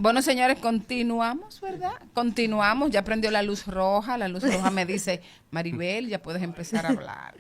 Bueno, señores, continuamos, ¿verdad? Continuamos, ya prendió la luz roja me dice, Maribel, ya puedes empezar a hablar.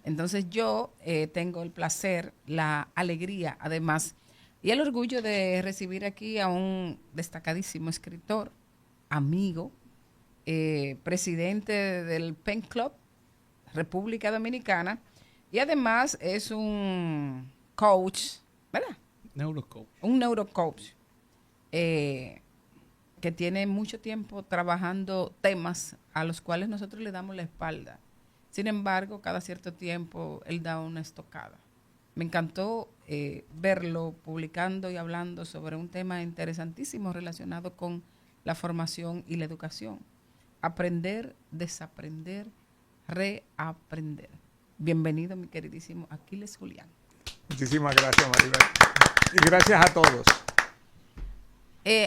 Entonces yo tengo el placer, la alegría, además, y el orgullo de recibir aquí a un destacadísimo escritor, amigo, presidente del Pen Club, República Dominicana, y además es un coach, ¿verdad? Neurocoach. Un neurocoach. Que tiene mucho tiempo trabajando temas a los cuales nosotros le damos la espalda. Sin embargo, cada cierto tiempo él da una estocada. Me encantó verlo publicando y hablando sobre un tema interesantísimo relacionado con la formación y la educación. Aprender, desaprender, reaprender. Bienvenido, mi queridísimo Aquiles Julián. Muchísimas gracias, Maribel. Y gracias a todos.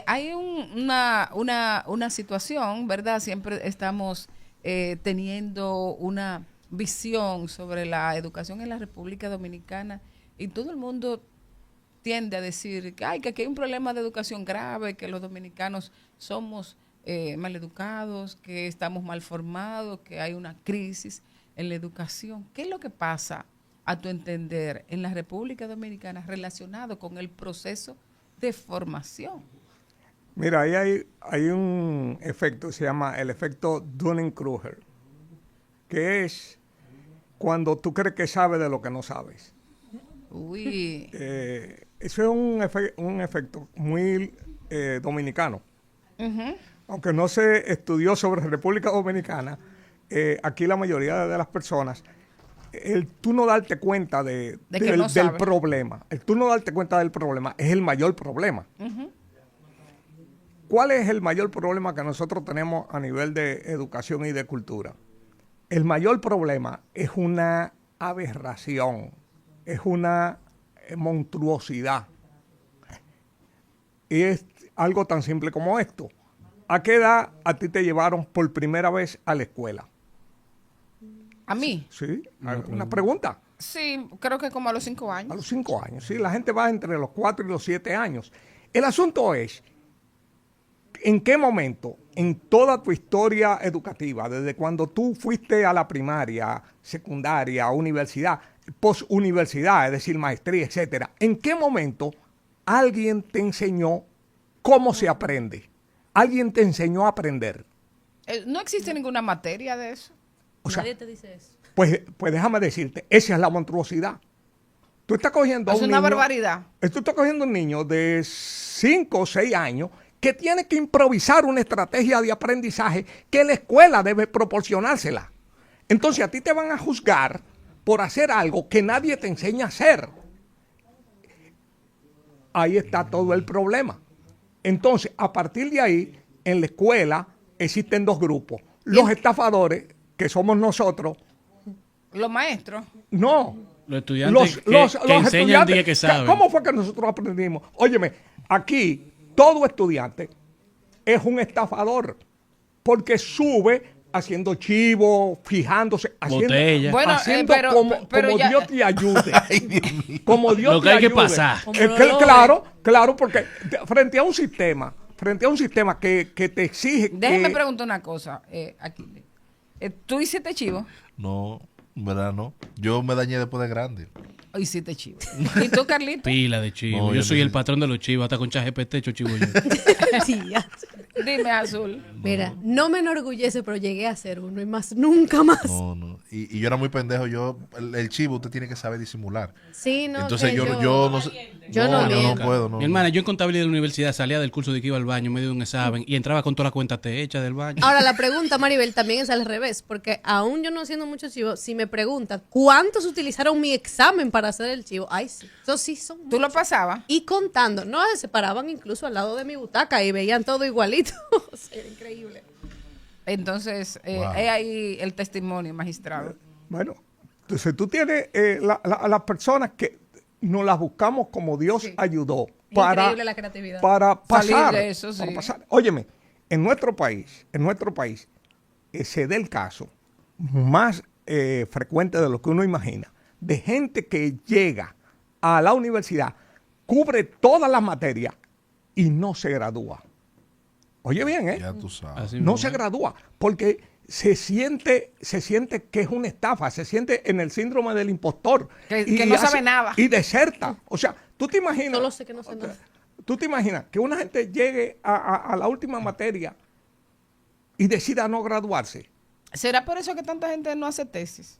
Hay una situación, ¿verdad? Siempre estamos teniendo una visión sobre la educación en la República Dominicana y todo el mundo tiende a decir que aquí hay un problema de educación grave, que los dominicanos somos maleducados, que estamos mal formados, que hay una crisis en la educación. ¿Qué es lo que pasa, a tu entender, en la República Dominicana relacionado con el proceso de formación? Mira, ahí hay un efecto que se llama el efecto Dunning-Kruger, que es cuando tú crees que sabes de lo que no sabes. Uy. Eso es un efecto muy dominicano. Aunque no se estudió sobre República Dominicana, aquí la mayoría de las personas, el tú no darte cuenta del problema, el tú no darte cuenta del problema es el mayor problema. ¿Cuál es el mayor problema que nosotros tenemos a nivel de educación y de cultura? El mayor problema es una aberración, es una monstruosidad. Y es algo tan simple como esto. ¿A qué edad a ti te llevaron por primera vez a la escuela? ¿A mí? Sí, una pregunta. Sí, creo que como a los 5 años. A los 5 años, sí. La gente va entre los 4 y los 7 años. El asunto es, ¿en qué momento en toda tu historia educativa, desde cuando tú fuiste a la primaria, secundaria, universidad, posuniversidad, es decir, maestría, etcétera, en qué momento alguien te enseñó cómo se aprende? ¿Alguien te enseñó a aprender? No existe ninguna materia de eso. O sea, Nadie te dice eso. Pues déjame decirte, esa es la monstruosidad. Tú estás cogiendo a un niño. Es una barbaridad. Tú estás cogiendo a un niño de 5 o 6 años que tiene que improvisar una estrategia de aprendizaje que la escuela debe proporcionársela. Entonces a ti te van a juzgar por hacer algo que nadie te enseña a hacer. Ahí está todo el problema. Entonces, a partir de ahí, en la escuela existen 2 grupos. Los estafadores, que somos nosotros. Los maestros. No. Los estudiantes que enseñan día que saben. ¿Cómo fue que nosotros aprendimos? Óyeme, aquí todo estudiante es un estafador porque sube haciendo chivo, fijándose, botella. haciendo como ya, Dios te ayude. Como Dios lo que te hay que ayude. pasar. Claro, porque frente a un sistema que te exige. Déjeme preguntar una cosa, aquí. ¿Tú hiciste chivo? No, en verdad no. Yo me dañé después de grande. Hiciste chivo. ¿Y tú, Carlito? Pila de chivo. No, yo soy el patrón de los chivos. Hasta con ChatGPT hecho chivo yo. Sí, ya. Dime, Azul. Mira, no me enorgullece, pero llegué a ser uno y más, nunca más. No. Y yo era muy pendejo. El chivo usted tiene que saber disimular. Sí, no. Entonces yo no sé. Yo no no miento. puedo. No. Mi hermana, yo en contabilidad de la universidad salía del curso de que iba al baño, medio de un examen, y entraba con toda la cuenta hecha del baño. Ahora, la pregunta, Maribel, también es al revés, porque aún yo no haciendo mucho chivo, si me preguntan cuántos utilizaron mi examen para hacer el chivo, ay, sí. Eso sí son ¿Tú lo muchos. pasabas? Y contando, no, se paraban incluso al lado de mi butaca y veían todo igualito. O sea, era increíble. Entonces, Wow. es ahí el testimonio, magistrado. Bueno, entonces tú tienes las personas que nos las buscamos como Dios ayudó Increíble la creatividad. para Salir pasar. de eso, sí. Para pasar. Óyeme, en nuestro país, se da el caso más frecuente de lo que uno imagina, de gente que llega a la universidad, cubre todas las materias y no se gradúa. Oye bien, ¿eh? Ya tú sabes. Así No mismo, se gradúa porque se siente que es una estafa, se siente en el síndrome del impostor. Que no sabe nada. Y deserta. O sea, tú te imaginas... Solo sé que no sé nada. Tú te imaginas que una gente llegue a la última materia y decida no graduarse. ¿Será por eso que tanta gente no hace tesis?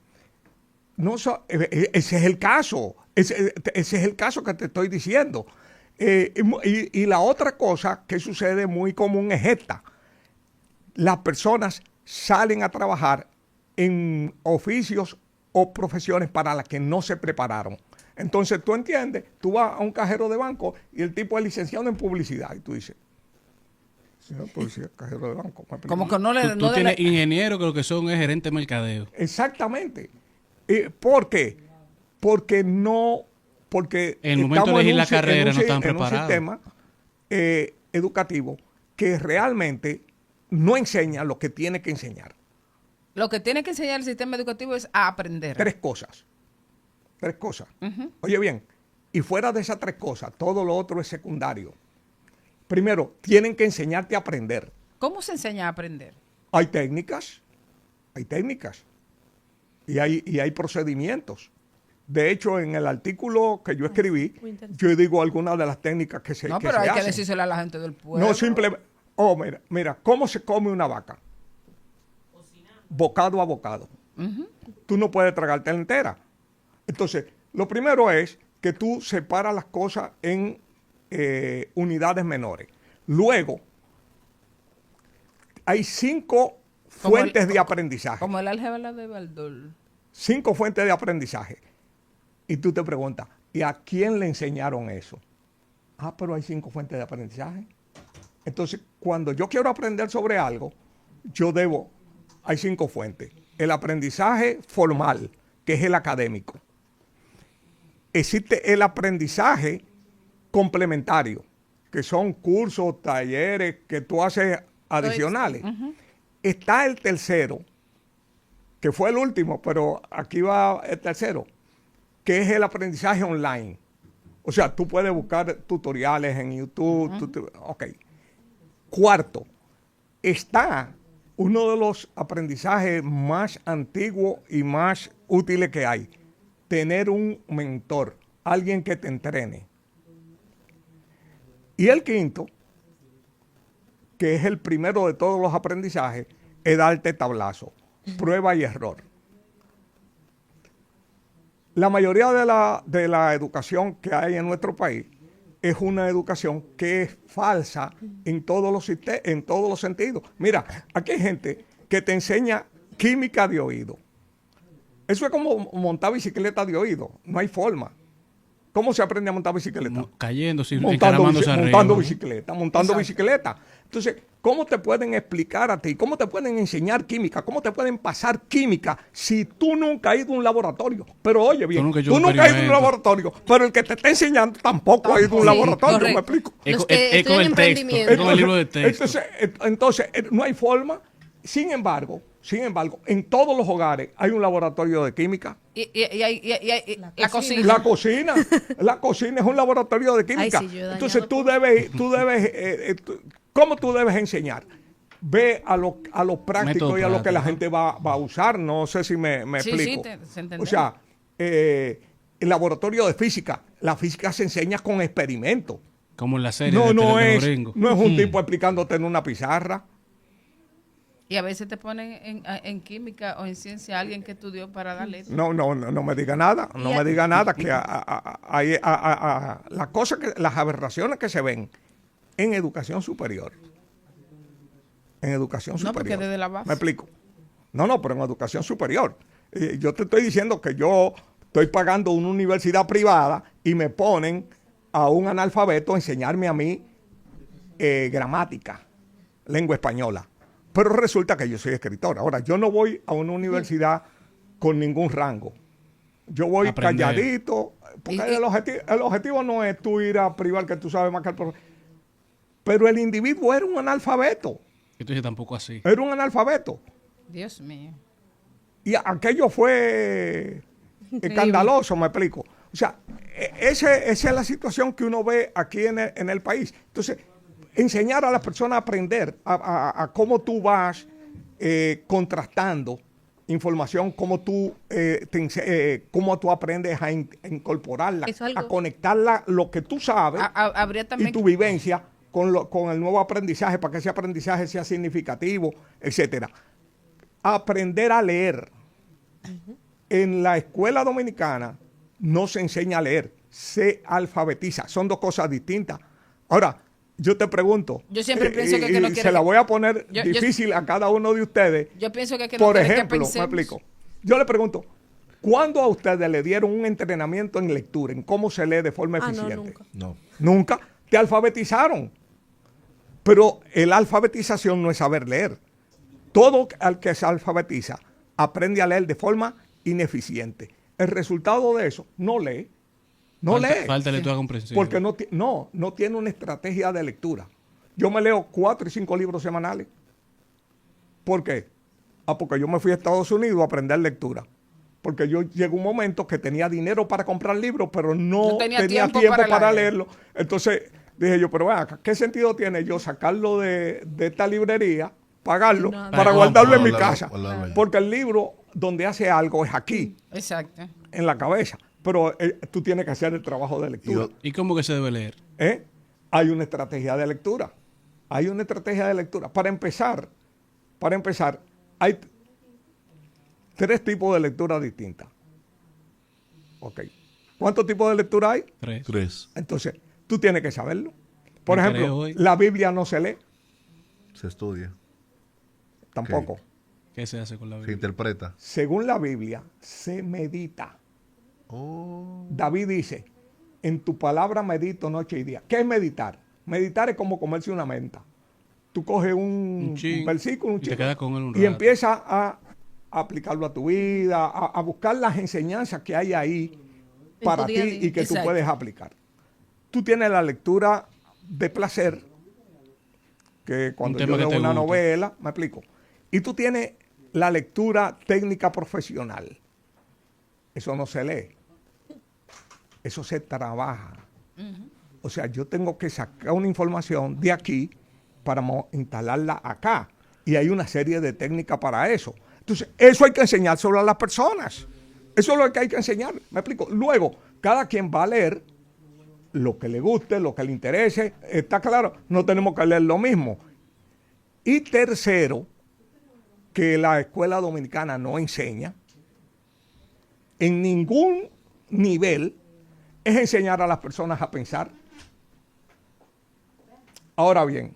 No, ese es el caso. Ese es el caso que te estoy diciendo. Y la otra cosa que sucede muy común es esta. Las personas salen a trabajar en oficios o profesiones para las que no se prepararon. Entonces, tú entiendes, tú vas a un cajero de banco y el tipo es licenciado en publicidad. Y tú dices, señor publicidad, cajero de banco. Como que no le... Tú no le- tienes ingenieros que lo que son es gerente de mercadeo. Exactamente. ¿Por qué? Porque En el momento de elegir la carrera no están en un preparados. sistema educativo que realmente no enseña lo que tiene que enseñar. Lo que tiene que enseñar el sistema educativo es a aprender. Tres cosas. Oye bien, y fuera de esas tres cosas, todo lo otro es secundario. Primero, tienen que enseñarte a aprender. ¿Cómo se enseña a aprender? Hay técnicas. Y hay procedimientos. De hecho, en el artículo que yo escribí, Muy interesante. yo digo algunas de las técnicas que se No, que pero se hay que hacen. decírselo a la gente del pueblo. No, simplemente... Oh, mira, ¿cómo se come una vaca? Bocado a bocado. Tú no puedes tragártela entera. Entonces, lo primero es que tú separas las cosas en unidades menores. Luego, hay 5 Como fuentes de aprendizaje. Como el álgebra de Baldor. 5 fuentes de aprendizaje. Y tú te preguntas, ¿y a quién le enseñaron eso? Ah, pero hay 5 fuentes de aprendizaje. Entonces, cuando yo quiero aprender sobre algo, hay 5 fuentes. El aprendizaje formal, que es el académico. Existe el aprendizaje complementario, que son cursos, talleres que tú haces adicionales. Está el tercero, que fue el último, pero aquí va el tercero, que es el aprendizaje online. O sea, tú puedes buscar tutoriales en YouTube. Ok. Cuarto, está uno de los aprendizajes más antiguos y más útiles que hay. Tener un mentor, alguien que te entrene. Y el quinto, que es el primero de todos los aprendizajes, es darte tablazo, prueba y error. La mayoría de la educación que hay en nuestro país es una educación que es falsa en todos los sentidos. Mira, aquí hay gente que te enseña química de oído. Eso es como montar bicicleta de oído. No hay forma. ¿Cómo se aprende a montar bicicleta? Cayéndose, Montando encaramándose bicicleta. arriba. Bicicleta. Entonces, ¿cómo te pueden explicar a ti? ¿Cómo te pueden enseñar química? ¿Cómo te pueden pasar química si tú nunca has ido a un laboratorio? Pero oye bien, tú nunca has ido a un laboratorio, pero el que te está enseñando tampoco ha ido a un laboratorio, correcto. ¿me explico? Los que Es con estudian el texto, emprendimiento. es con el libro de texto. Entonces, no hay forma. Sin embargo, en todos los hogares hay un laboratorio de química. Y hay la cocina. La cocina es un laboratorio de química. Ay, sí, yo he dañado Entonces ¿cómo tú debes enseñar? Ve a lo práctico Método y a lo que la práctico. gente va a usar. No sé si me Sí, explico. se entendió. O sea, el laboratorio de física, la física se enseña con experimentos. Como en la serie No, de no los es gringos. un tipo explicándote en una pizarra. Y a veces te ponen en química o en ciencia a alguien que estudió para darle eso. No me diga nada, me diga nada, que las aberraciones que se ven en educación superior. No, porque desde la base. Me explico. No, pero en educación superior. Yo te estoy diciendo que yo estoy pagando una universidad privada y me ponen a un analfabeto a enseñarme a mí gramática, lengua española. Pero resulta que yo soy escritor. Ahora, yo no voy a una universidad con ningún rango. Yo voy Aprender. calladito, porque el objetivo no es tú ir a privar que tú sabes más que el profesor. Pero el individuo era un analfabeto. Y tú dices tampoco así. Era un analfabeto. Dios mío. Y aquello fue escandaloso, me explico. O sea, esa es la situación que uno ve aquí en el país. Entonces, enseñar a las personas a aprender a cómo tú vas contrastando información, cómo tú aprendes a incorporarla, a conectarla, lo que tú sabes habría también y tu vivencia con el nuevo aprendizaje, para que ese aprendizaje sea significativo, etcétera. Aprender a leer. En la escuela dominicana no se enseña a leer, se alfabetiza. Son dos cosas distintas. Ahora, yo te pregunto, yo siempre pienso que no quiere se la voy a poner difícil a cada uno de ustedes. Yo pienso que no por quiere ejemplo, que me pensemos. explico. Yo le pregunto, ¿cuándo a ustedes le dieron un entrenamiento en lectura, en cómo se lee de forma eficiente? No, nunca. No. Nunca. Te alfabetizaron. Pero la alfabetización no es saber leer. Todo al que se alfabetiza aprende a leer de forma ineficiente. El resultado de eso, no lee. No lee. Falta lectura comprensiva. Porque no tiene una estrategia de lectura. Yo me leo 4 y 5 libros semanales. ¿Por qué? Porque yo me fui a Estados Unidos a aprender lectura. Porque yo llegó un momento que tenía dinero para comprar libros, pero no tenía tiempo para leerlo. Entonces dije yo, pero vea, ¿qué sentido tiene yo sacarlo de esta librería, pagarlo, para guardarlo en mi casa? Porque el libro donde hace algo es aquí. Exacto. En la cabeza. Pero tú tienes que hacer el trabajo de lectura. ¿Y cómo que se debe leer? Hay una estrategia de lectura. Hay una estrategia de lectura. Para empezar, hay 3 tipos de lectura distintas. Ok. ¿Cuántos tipos de lectura hay? 3. Entonces, tú tienes que saberlo. Por Me ejemplo, creo, la Biblia no se lee. Se estudia. Tampoco. ¿Qué se hace con la Se Biblia? interpreta. Según la Biblia, se medita. Oh. David dice, en tu palabra medito noche y día. ¿Qué es meditar? Meditar es como comerse una menta. Tú coges un versículo, y te quedas con él un y rato. empiezas a aplicarlo a tu vida, a buscar las enseñanzas que hay ahí para ti y que tú puedes aplicar. Tú tienes la lectura de placer, que cuando yo leo una novela, me explico. Y tú tienes la lectura técnica profesional. Eso no se lee. Eso se trabaja. O sea, yo tengo que sacar una información de aquí para instalarla acá. Y hay una serie de técnicas para eso. Entonces, eso hay que enseñárselo a las personas. Eso es lo que hay que enseñar. ¿Me explico? Luego, cada quien va a leer lo que le guste, lo que le interese. Está claro, no tenemos que leer lo mismo. Y tercero, que la escuela dominicana no enseña en ningún nivel, es enseñar a las personas a pensar. Ahora bien,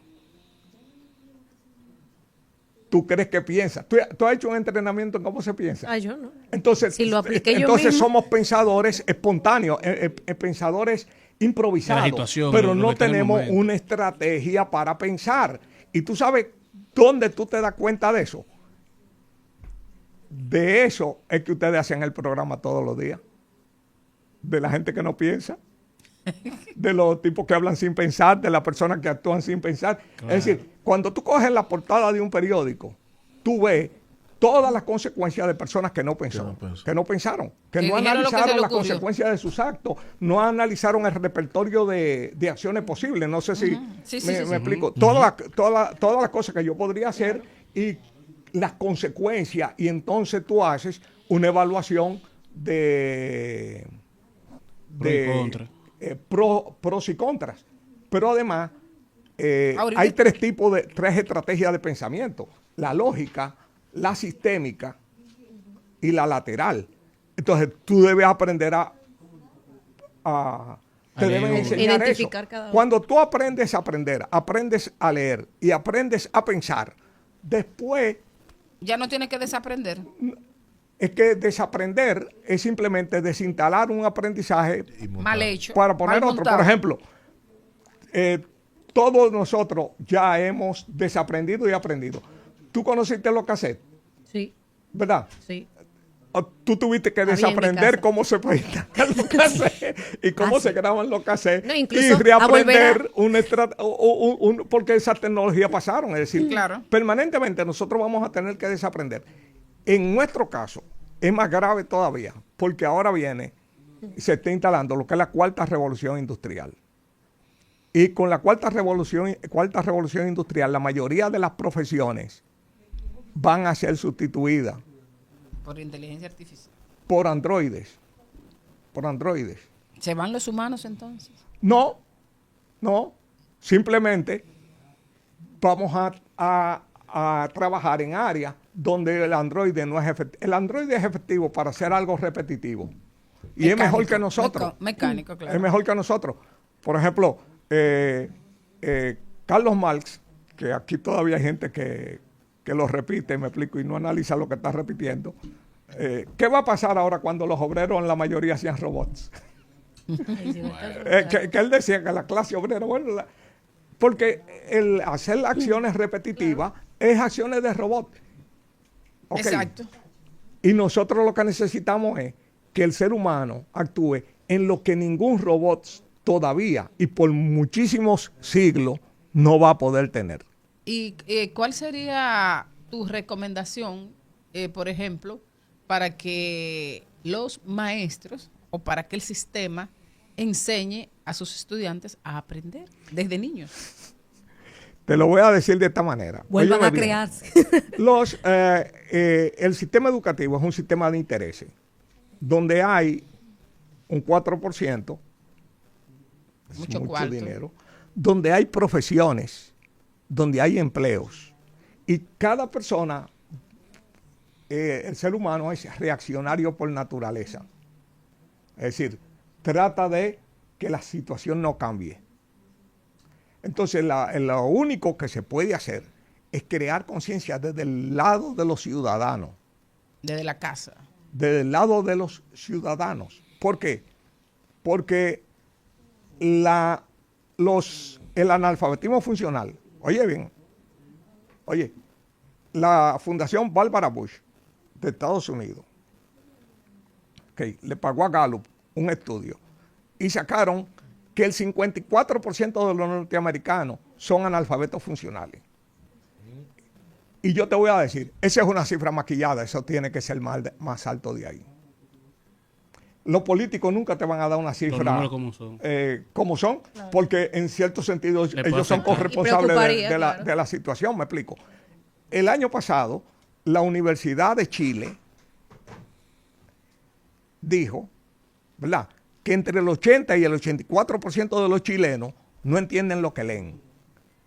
¿tú crees que piensas? ¿Tú has hecho un entrenamiento en cómo se piensa? Yo no. Entonces, si lo apliqué yo mismo. Somos pensadores espontáneos, pensadores improvisados, pero no tenemos una estrategia para pensar. Y tú sabes dónde tú te das cuenta de eso. De eso es que ustedes hacen el programa todos los días. De la gente que no piensa. De los tipos que hablan sin pensar, de las personas que actúan sin pensar. Claro. Es decir, cuando tú coges la portada de un periódico, tú ves todas las consecuencias de personas que no pensaron, que no analizaron las consecuencias de sus actos, no analizaron el repertorio de acciones posibles. No sé si me explico. Todas las cosas que yo podría hacer y las consecuencias, y entonces tú haces una evaluación de pros y contras. Pero además hay 3 estrategias de pensamiento: la lógica, la sistémica y la lateral. Entonces tú debes aprender te deben enseñar eso. Cuando tú aprendes a aprender, aprendes a leer y aprendes a pensar, después ya no tienes que desaprender. Es que desaprender es simplemente desinstalar un aprendizaje mal hecho, para poner otro. Por ejemplo, todos nosotros ya hemos desaprendido y aprendido. ¿Tú conociste los cassettes? Sí. ¿Verdad? Sí. Tú tuviste que desaprender cómo se pueden instalar los cassettes y cómo se graban los cassettes, y reaprender porque esas tecnologías pasaron. Es decir, permanentemente nosotros vamos a tener que desaprender. En nuestro caso es más grave todavía, porque ahora viene se está instalando lo que es la cuarta revolución industrial. Y con la cuarta revolución industrial, la mayoría de las profesiones van a ser sustituidas Por inteligencia artificial. por androides. Por androides. ¿Se van los humanos entonces? No, simplemente vamos a trabajar en áreas donde el androide no es efectivo. El androide es efectivo para hacer algo repetitivo. Y es mejor que nosotros. Mecánico, claro. Es mejor que nosotros. Por ejemplo, Carlos Marx, que aquí todavía hay gente que lo repite, me explico, y no analiza lo que está repitiendo. ¿Qué va a pasar ahora cuando los obreros en la mayoría sean robots? Que él decía que la clase obrera, bueno, porque el hacer acciones repetitivas es acciones de robot. Okay. Exacto. Y nosotros lo que necesitamos es que el ser humano actúe en lo que ningún robot todavía y por muchísimos siglos no va a poder tener. ¿Y cuál sería tu recomendación, por ejemplo, para que los maestros o para que el sistema enseñe a sus estudiantes a aprender desde niños? Te lo voy a decir de esta manera. Vuelvan Óyeme a bien. crearse. El sistema educativo es un sistema de intereses, donde hay un 4%, Mucho mucho cuarto. dinero, donde hay profesiones, donde hay empleos, y cada persona, el ser humano es reaccionario por naturaleza. Es decir, trata de que la situación no cambie. Entonces, lo único que se puede hacer es crear conciencia desde el lado de los ciudadanos. Desde la casa. Desde el lado de los ciudadanos. ¿Por qué? Porque el analfabetismo funcional, la Fundación Barbara Bush de Estados Unidos, le pagó a Gallup un estudio y sacaron que el 54% de los norteamericanos son analfabetos funcionales. Y yo te voy a decir, esa es una cifra maquillada, eso tiene que ser más alto de ahí. Los políticos nunca te van a dar una cifra como son, claro, porque en cierto sentido ellos son corresponsables de la situación, me explico. El año pasado, la Universidad de Chile dijo, ¿verdad?, que entre el 80 y el 84% de los chilenos no entienden lo que leen.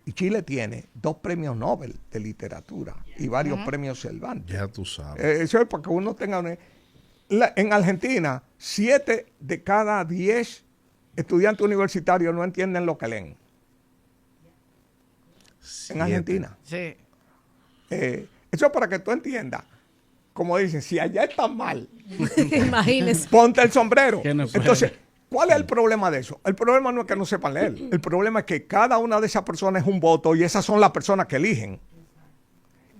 Y Chile tiene 2 premios Nobel de literatura y varios premios Cervantes. Ya tú sabes. Eso es para que uno tenga en Argentina, 7 de cada 10 estudiantes universitarios no entienden lo que leen. 7. En Argentina. Sí. Eso es para que tú entiendas. Como dicen, si allá está mal, Imagínese. ponte el sombrero. No, entonces, ¿cuál es el problema de eso? El problema no es que no sepan leer. El problema es que cada una de esas personas es un voto y esas son las personas que eligen.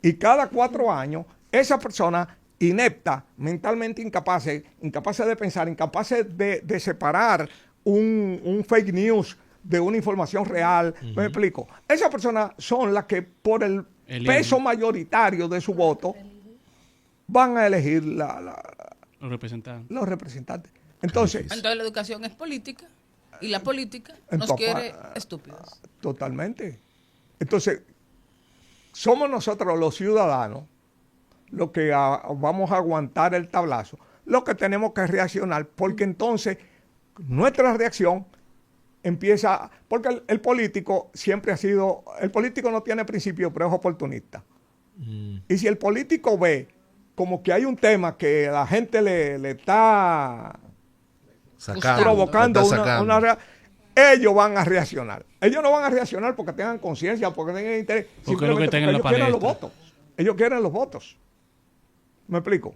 Y cada 4 años, esas personas ineptas, mentalmente incapaces de pensar, incapaces de separar un fake news de una información real, ¿me explico? Esas personas son las que por el peso mayoritario de su voto van a elegir los representantes. Entonces la educación es política y la política nos quiere estúpidos. Totalmente. Entonces, somos nosotros los ciudadanos los que vamos a aguantar el tablazo, los que tenemos que reaccionar, porque entonces nuestra reacción empieza, porque el político siempre ha sido, el político no tiene principio, pero es oportunista. Y si el político ve como que hay un tema que la gente le está provocando ellos van a reaccionar. Ellos no van a reaccionar porque tengan conciencia, porque tengan interés, simplemente porque ellos quieren los votos. Ellos quieren los votos. ¿Me explico?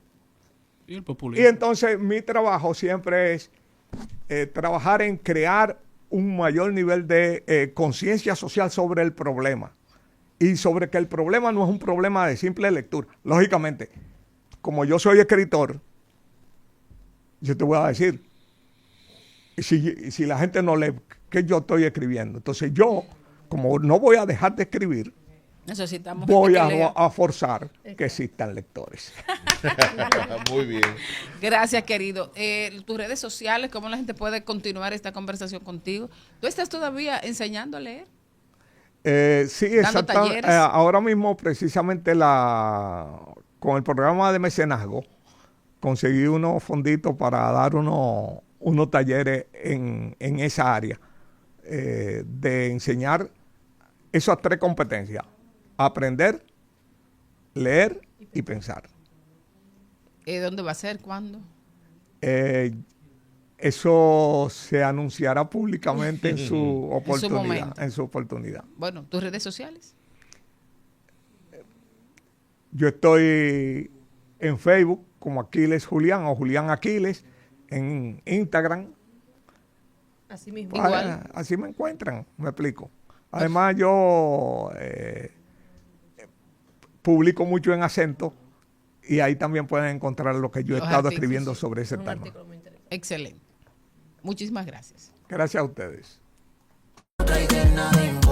Y entonces mi trabajo siempre es trabajar en crear un mayor nivel de conciencia social sobre el problema. Y sobre que el problema no es un problema de simple lectura. Lógicamente, como yo soy escritor, yo te voy a decir, si la gente no lee, ¿qué yo estoy escribiendo? Entonces yo, como no voy a dejar de escribir, Necesitamos voy gente que lea. a forzar que existan lectores. Muy bien. Gracias, querido. Tus redes sociales, ¿cómo la gente puede continuar esta conversación contigo? ¿Tú estás todavía enseñando a leer? Sí, Dando exactamente. talleres. Ahora mismo, precisamente, con el programa de mecenazgo, conseguí unos fonditos para dar unos talleres en esa área, de enseñar esas 3 competencias: aprender, leer y pensar. ¿Dónde va a ser? ¿Cuándo? Eso se anunciará públicamente en su momento. en su oportunidad. Bueno, tus redes sociales. Yo estoy en Facebook como Aquiles Julián o Julián Aquiles, en Instagram. Así mismo. Igual. Así me encuentran, me explico. Además, yo publico mucho en acento y ahí también pueden encontrar lo que yo he Los estado artículos. escribiendo sobre ese Un tema. artículo muy interesante. Excelente. Muchísimas gracias. Gracias a ustedes. Trae de nadie.